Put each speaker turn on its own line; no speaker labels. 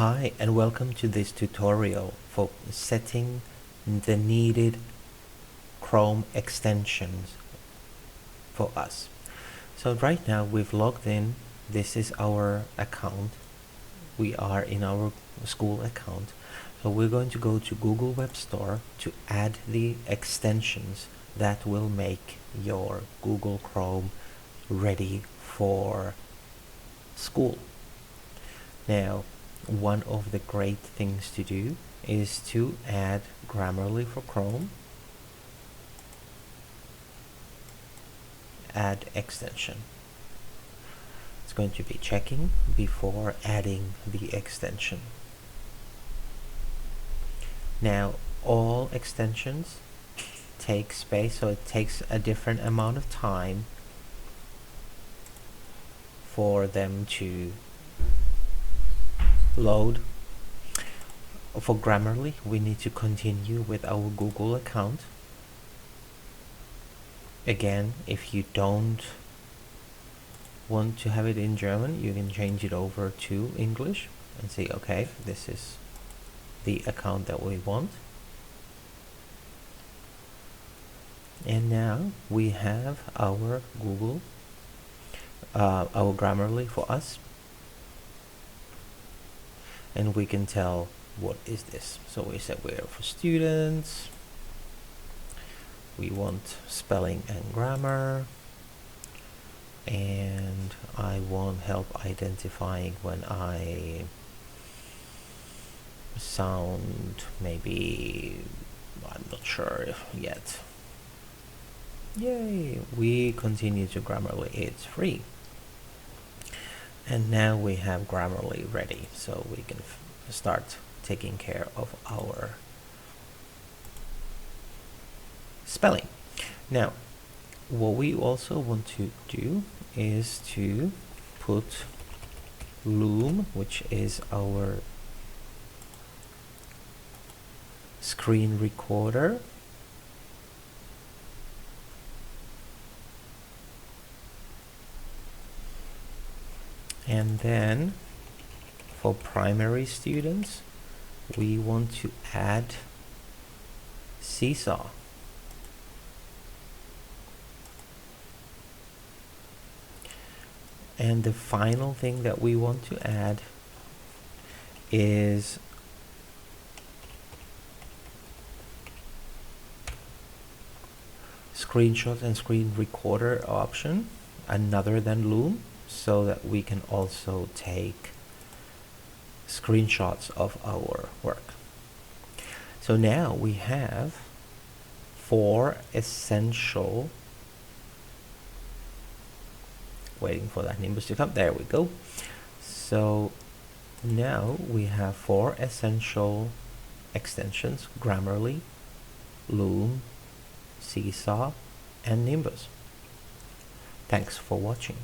Hi and welcome to this tutorial for setting the needed Chrome extensions for us. So right now we've logged in. This is our account. We are in our school account. So we're going to go to Google Web Store to add the extensions that will make your Google Chrome ready for school. Now, one of the great things to do is to add Grammarly for Chrome, add extension. It's going to be checking before adding the extension. Now, all extensions take space, so it takes a different amount of time for them to load. For Grammarly, we need to continue with our Google account. Again, if you don't want to have it in German, you can change it over to English and say, okay, this is the account that we want. And now we have our our Grammarly for us. And we can tell what is this. So we said we're for students. We want spelling and grammar. And I want help identifying when I sound maybe, I'm not sure yet. Yay! We continue to Grammarly. It's free. And now we have Grammarly ready, so we can start taking care of our spelling. Now, what we also want to do is to put Loom, which is our screen recorder, and then for primary students we want to add Seesaw. And the final thing that we want to add is screenshot and screen recorder option, another than Loom, so that we can also take screenshots of our work. So now we have 4 essential, waiting for that Nimbus to come, there we go. So now we have 4 essential extensions: Grammarly, Loom, Seesaw, and Nimbus. Thanks for watching.